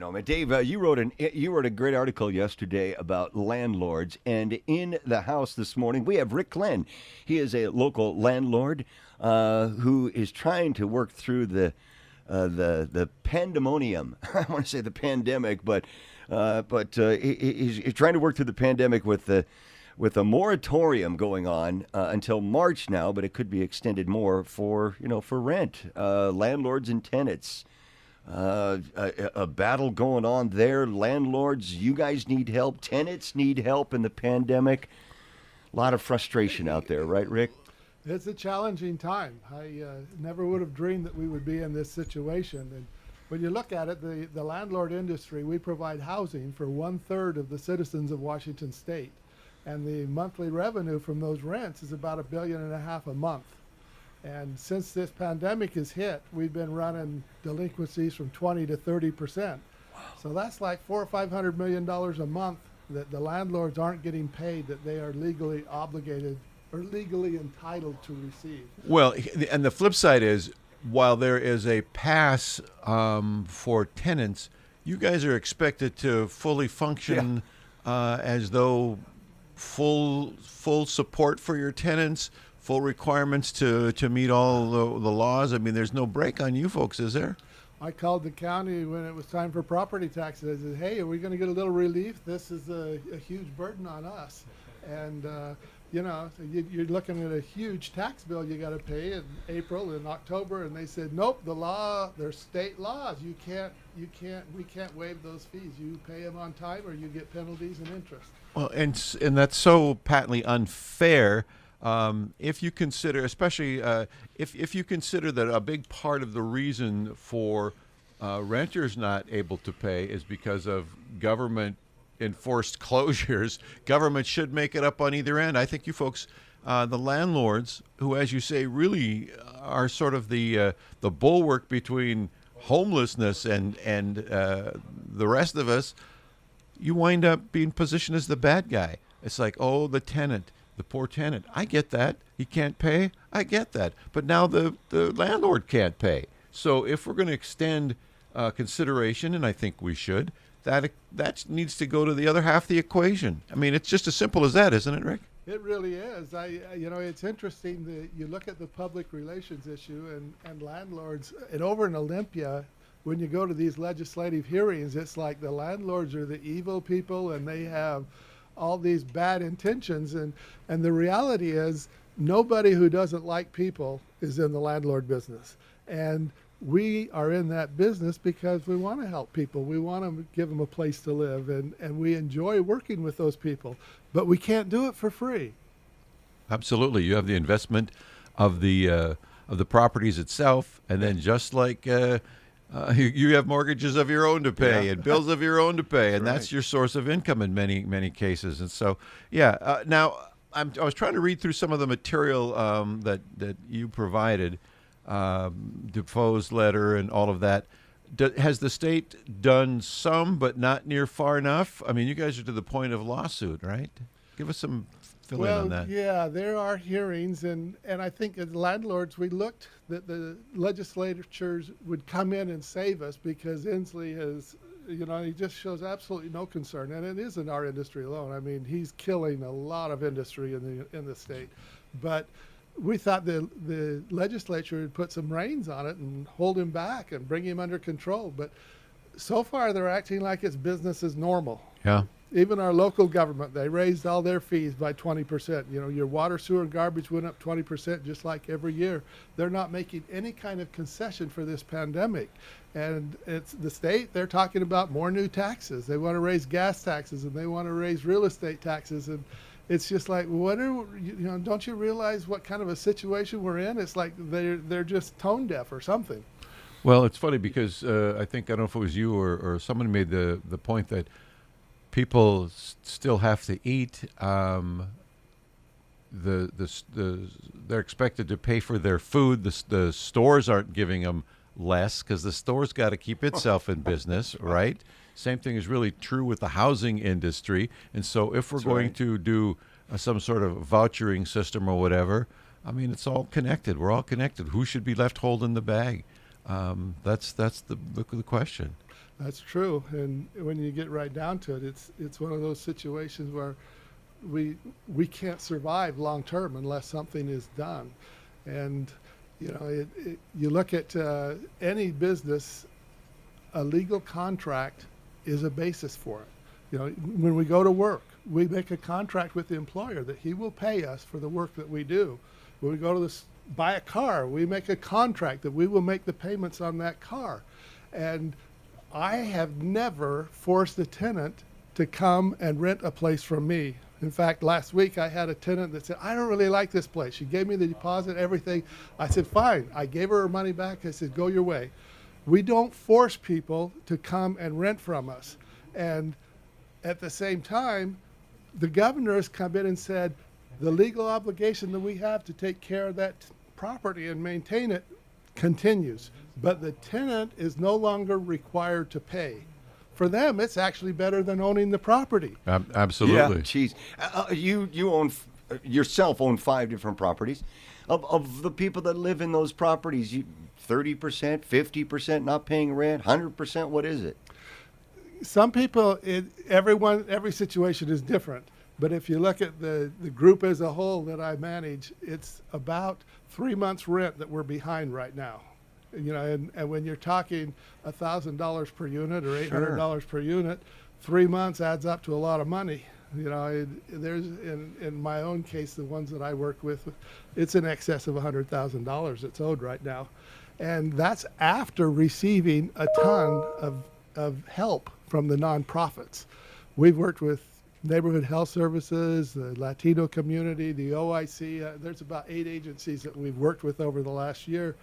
know, man. Dave, you wrote a great article yesterday about landlords, and in the house this morning we have Rick Glenn. He is a local landlord who is trying to work through the pandemonium. I want to say the pandemic, but he's trying to work through the pandemic with a moratorium going on until March now, but it could be extended more for rent. Landlords and tenants. A battle going on there. Landlords, you guys need help. Tenants need help in the pandemic. A lot of frustration out there, right, Rick? It's a challenging time. I never would have dreamed that we would be in this situation. And when you look at it, the landlord industry, we provide housing for 1/3 of the citizens of Washington State. And the monthly revenue from those rents is about $1.5 billion a month. And since this pandemic has hit, we've been running delinquencies from 20 to 30%. Wow. So that's like $400 or $500 million a month that the landlords aren't getting paid, that they are legally obligated or legally entitled to receive. Well, and the flip side is, while there is a pass for tenants, you guys are expected to fully function as though full support for your tenants, full requirements to meet all the laws. I mean, there's no break on you folks, is there? I called the county when it was time for property taxes. I said, hey, are we going to get a little relief? This is a huge burden on us. And, so you're looking at a huge tax bill you got to pay in April and October. And they said, nope, there's state laws. We can't waive those fees. You pay them on time or you get penalties and interest. Well, and that's so patently unfair. If you consider, especially if you consider that a big part of the reason for renters not able to pay is because of government enforced closures, government should make it up on either end. I think you folks, the landlords, who, as you say, really are sort of the bulwark between homelessness and the rest of us, you wind up being positioned as the bad guy. It's like, oh, the tenant. The poor tenant. I get that. He can't pay. I get that. But now the landlord can't pay. So if we're going to extend consideration, and I think we should, that needs to go to the other half of the equation. I mean, it's just as simple as that, isn't it, Rick? It really is. It's interesting that you look at the public relations issue and landlords, and over in Olympia, when you go to these legislative hearings, it's like the landlords are the evil people and they have all these bad intentions, and the reality is nobody who doesn't like people is in the landlord business, and we are in that business because we want to help people. We want to give them a place to live, and we enjoy working with those people, but we can't do it for free. Absolutely. You have the investment of the properties itself, and then just like you have mortgages of your own to pay and bills of your own to pay, and that's your source of income in many cases. And so, now I was trying to read through some of the material that you provided, Defoe's letter and all of that. Has the state done some, but not near far enough? I mean, you guys are to the point of lawsuit, right? Give us some fill in on that. Yeah, there are hearings, and I think as landlords, we looked that the legislatures would come in and save us because Inslee has, he just shows absolutely no concern, and it isn't our industry alone. I mean, he's killing a lot of industry in the state, but we thought the legislature would put some reins on it and hold him back and bring him under control, but so far they're acting like it's business as normal. Yeah. Even our local government, they raised all their fees by 20%. Your water, sewer, and garbage went up 20% just like every year. They're not making any kind of concession for this pandemic. And it's the state, they're talking about more new taxes. They want to raise gas taxes and they want to raise real estate taxes. And it's just like, don't you realize what kind of a situation we're in? It's like they're just tone deaf or something. Well, it's funny because I don't know if it was you or someone made the point that people still have to eat. They're expected to pay for their food. The stores aren't giving them less because the store's got to keep itself in business, right? Same thing is really true with the housing industry. And so if we're going to do some sort of vouchering system or whatever, I mean, it's all connected. We're all connected. Who should be left holding the bag? That's the question. That's true. And when you get right down to it, it's one of those situations where we can't survive long term unless something is done. And you look at any business, a legal contract is a basis for it. When we go to work, we make a contract with the employer that he will pay us for the work that we do. When we go to buy a car, we make a contract that we will make the payments on that car. And I have never forced a tenant to come and rent a place from me. In fact, last week I had a tenant that said, I don't really like this place. She gave me the deposit, everything. I said, fine. I gave her money back. I said, go your way. We don't force people to come and rent from us. And at the same time, the governor has come in and said, the legal obligation that we have to take care of that property and maintain it continues. But the tenant is no longer required to pay. For them, it's actually better than owning the property. Absolutely. Yeah, geez. You own yourself own 5 different properties. Of the people that live in those properties, 30%, 50% not paying rent, 100%. What is it? Some people, every situation is different. But if you look at the group as a whole that I manage, it's about 3 months rent that we're behind right now. And when you're talking $1,000 per unit or $800 per unit, 3 months adds up to a lot of money. There's in my own case, the ones that I work with, it's in excess of $100,000 that's owed right now. And that's after receiving a ton of help from the nonprofits. We've worked with Neighborhood Health Services, the Latino community, the OIC. There's about 8 agencies that we've worked with over the last year.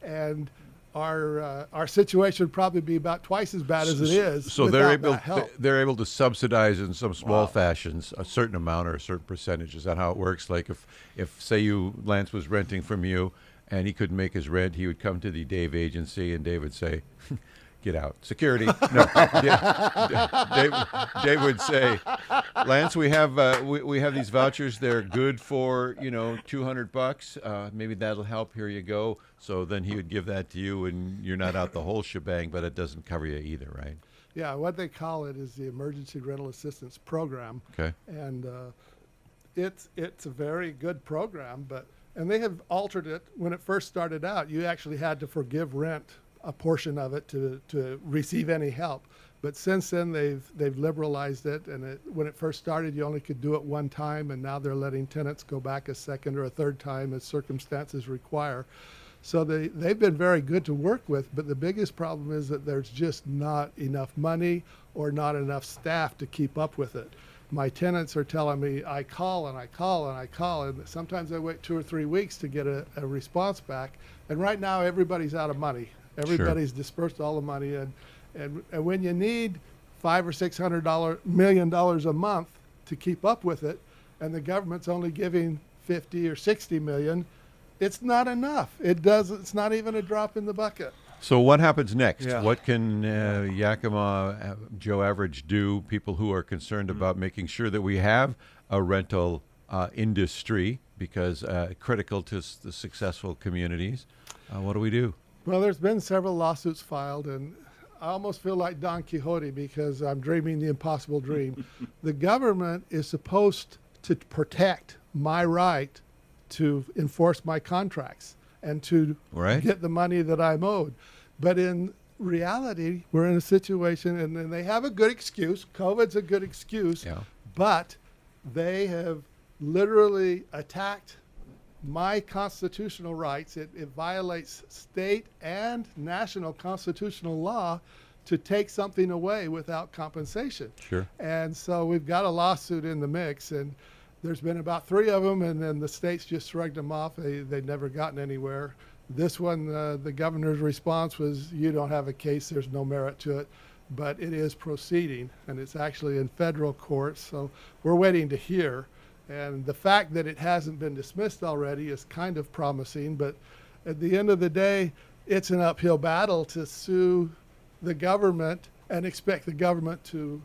And our situation would probably be about twice as bad as it is. So they're able to subsidize in some small fashions a certain amount or a certain percentage. Is that how it works? Like if say Lance was renting from you and he couldn't make his rent, he would come to the Dave agency and Dave would say, get out. Security. No. Dave would say, Lance, we have these vouchers. They're good for $200. Maybe that'll help. Here you go. So then he would give that to you, and you're not out the whole shebang, but it doesn't cover you either, right? Yeah, what they call it is the Emergency Rental Assistance Program. Okay. And it's a very good program, and they have altered it. When it first started out, you actually had to forgive rent a portion of it to receive any help. But since then, they've liberalized it. And when it first started, you only could do it one time, and now they're letting tenants go back a second or a third time as circumstances require. So they've been very good to work with, but the biggest problem is that there's just not enough money or not enough staff to keep up with it. My tenants are telling me, I call and I call and I call, and sometimes I wait 2 or 3 weeks to get a response back. And right now, everybody's out of money. Everybody's dispersed all the money, and when you need $500 or $600 million a month to keep up with it, and the government's only giving 50 or 60 million, it's not enough. It's not even a drop in the bucket. So what happens next? Yeah. What can Yakima Joe Average do? People who are concerned about making sure that we have a rental industry, because critical to the successful communities. What do we do? Well, there's been several lawsuits filed, and I almost feel like Don Quixote because I'm dreaming the impossible dream. The government is supposed to protect my right to enforce my contracts and to get the money that I'm owed. But in reality, we're in a situation, and they have a good excuse. COVID's a good excuse, but they have literally attacked my constitutional rights. It violates state and national constitutional law to take something away without compensation. Sure. And so we've got a lawsuit in the mix, and there's been about 3 of them, and then the states just shrugged them off. They'd never gotten anywhere. This one, the governor's response was, you don't have a case, there's no merit to it. But it is proceeding, and it's actually in federal court, so we're waiting to hear. And the fact that it hasn't been dismissed already is kind of promising, but at the end of the day, it's an uphill battle to sue the government and expect the government to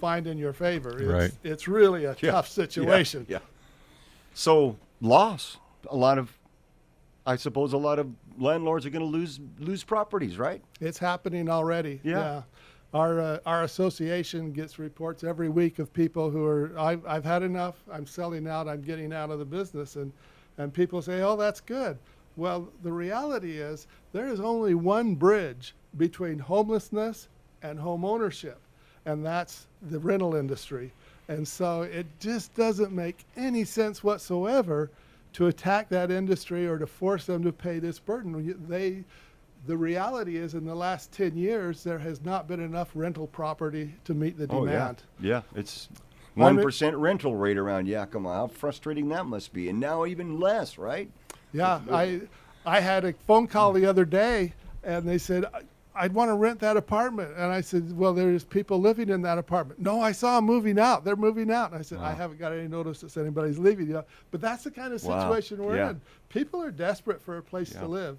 find in your favor. It's really a tough situation. Yeah. So loss, a lot of I suppose a lot of landlords are going to lose properties, right? It's happening already. Yeah. Our association gets reports every week of people who are, I've had enough, I'm selling out, I'm getting out of the business. And people say, oh, that's good. Well, the reality is there is only one bridge between homelessness and home ownership, and that's the rental industry. And so it just doesn't make any sense whatsoever to attack that industry or to force them to pay this burden. The reality is, in the last 10 years, there has not been enough rental property to meet the demand. Yeah, it's 1% rental rate around Yakima. How frustrating that must be. And now even less, right? Yeah, I had a phone call the other day, and they said, I'd want to rent that apartment. And I said, well, there's people living in that apartment. No, I saw them moving out. They're moving out. And I said, I haven't got any notice that anybody's leaving. But that's the kind of situation we're in. People are desperate for a place to live.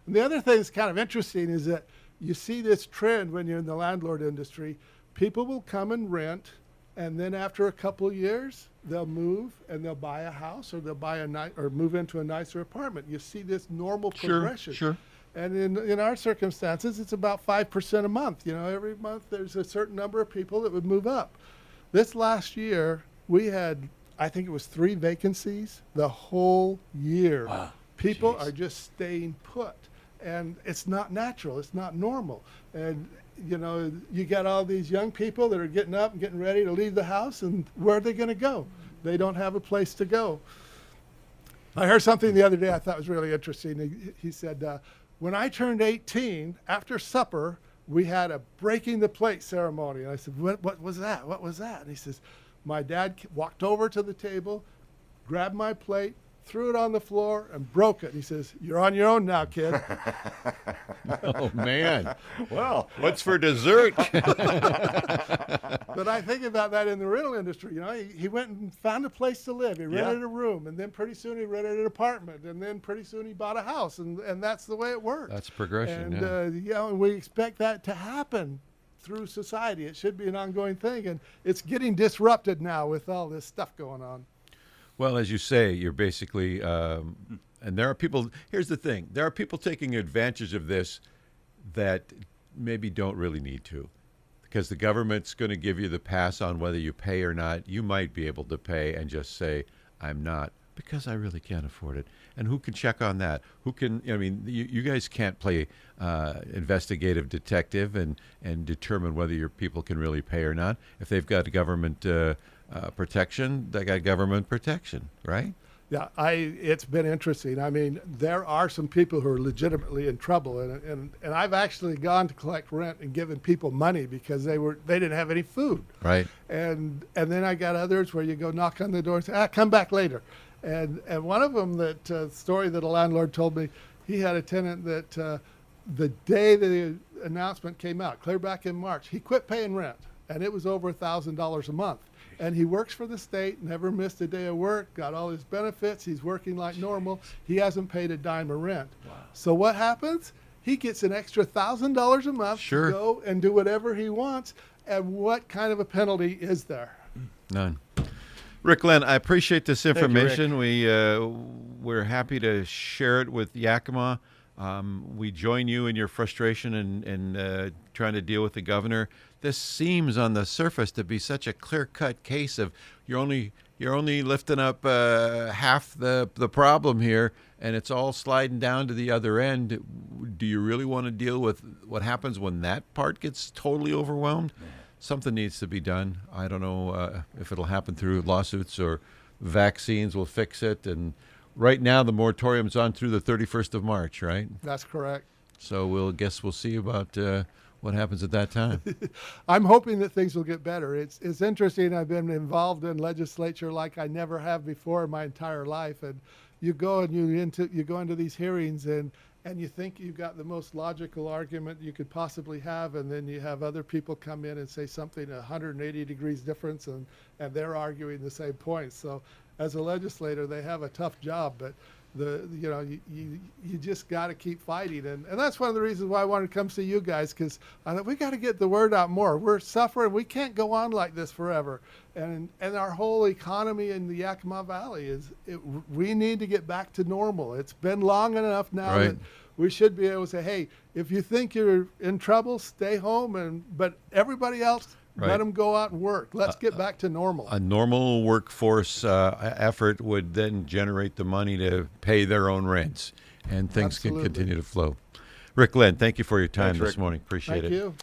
And the other thing that's kind of interesting is that you see this trend when you're in the landlord industry. People will come and rent, and then after a couple of years, they'll move and they'll buy a house, or they'll buy or move into a nicer apartment. You see this normal progression. Sure. And in our circumstances, it's about 5% a month. Every month there's a certain number of people that would move up. This last year, we had, I think it was 3 vacancies the whole year. Wow. People are just staying put. And it's not natural. It's not normal. And, you got all these young people that are getting up and getting ready to leave the house, and where are they going to go? They don't have a place to go. I heard something the other day I thought was really interesting. He said, when I turned 18, after supper, we had a breaking the plate ceremony. And I said, what was that? What was that? And he says, my dad walked over to the table, grabbed my plate, threw it on the floor, and broke it. He says, you're on your own now, kid. Oh, man. Well, What's for dessert? But I think about that in the rental industry. He went and found a place to live. He rented a room, and then pretty soon he rented an apartment, and then pretty soon he bought a house, and that's the way it works. That's progression, and, and we expect that to happen through society. It should be an ongoing thing, and it's getting disrupted now with all this stuff going on. Well, as you say, you're basically, and there are people, here's the thing, there are people taking advantage of this that maybe don't really need to, because the government's going to give you the pass on whether you pay or not. You might be able to pay and just say, I'm not, because I really can't afford it. And who can check on that? Who can, you guys can't play investigative detective and determine whether your people can really pay or not. If they've got government protection, they got government protection, right? Yeah, it's been interesting. There are some people who are legitimately in trouble, and I've actually gone to collect rent and given people money because they didn't have any food. Right. And then I got others where you go knock on the door and say, come back later. And one of them, that story that a landlord told me, he had a tenant that the day the announcement came out, clear back in March, he quit paying rent, and it was over $1,000 a month. And he works for the state, never missed a day of work, got all his benefits. He's working like normal. He hasn't paid a dime of rent. Wow. So what happens? He gets an extra $1,000 a month to go and do whatever he wants. And what kind of a penalty is there? None. Rick Len, I appreciate this information. Thank you, We're happy to share it with Yakima. We join you in your frustration and trying to deal with the governor. This seems on the surface to be such a clear-cut case of you're only lifting up half the problem here, and it's all sliding down to the other end. Do you really want to deal with what happens when that part gets totally overwhelmed? Something needs to be done. I don't know if it'll happen through lawsuits or vaccines will fix it. And right now the moratorium's on through the 31st of March, right? That's correct. So we'll see about what happens at that time. I'm hoping that things will get better. It's interesting. I've been involved in legislature like I never have before in my entire life. And you go and you go into these hearings and you think you've got the most logical argument you could possibly have, and then you have other people come in and say something 180 degrees difference, and they're arguing the same points. So as a legislator, they have a tough job, but you just got to keep fighting, and that's one of the reasons why I wanted to come see you guys, because I thought we got to get the word out more. We're suffering. We can't go on like this forever, and our whole economy in the Yakima Valley we need to get back to normal. It's been long enough now Right. that we should be able to say, hey, if you think you're in trouble, stay home, but everybody else, Right. let them go out and work. Let's get back to normal. A normal workforce effort would then generate the money to pay their own rents, and things Absolutely. can continue to flow. Rick Lynn, thank you for your time Thanks, this Rick. morning. Appreciate Thank it. you.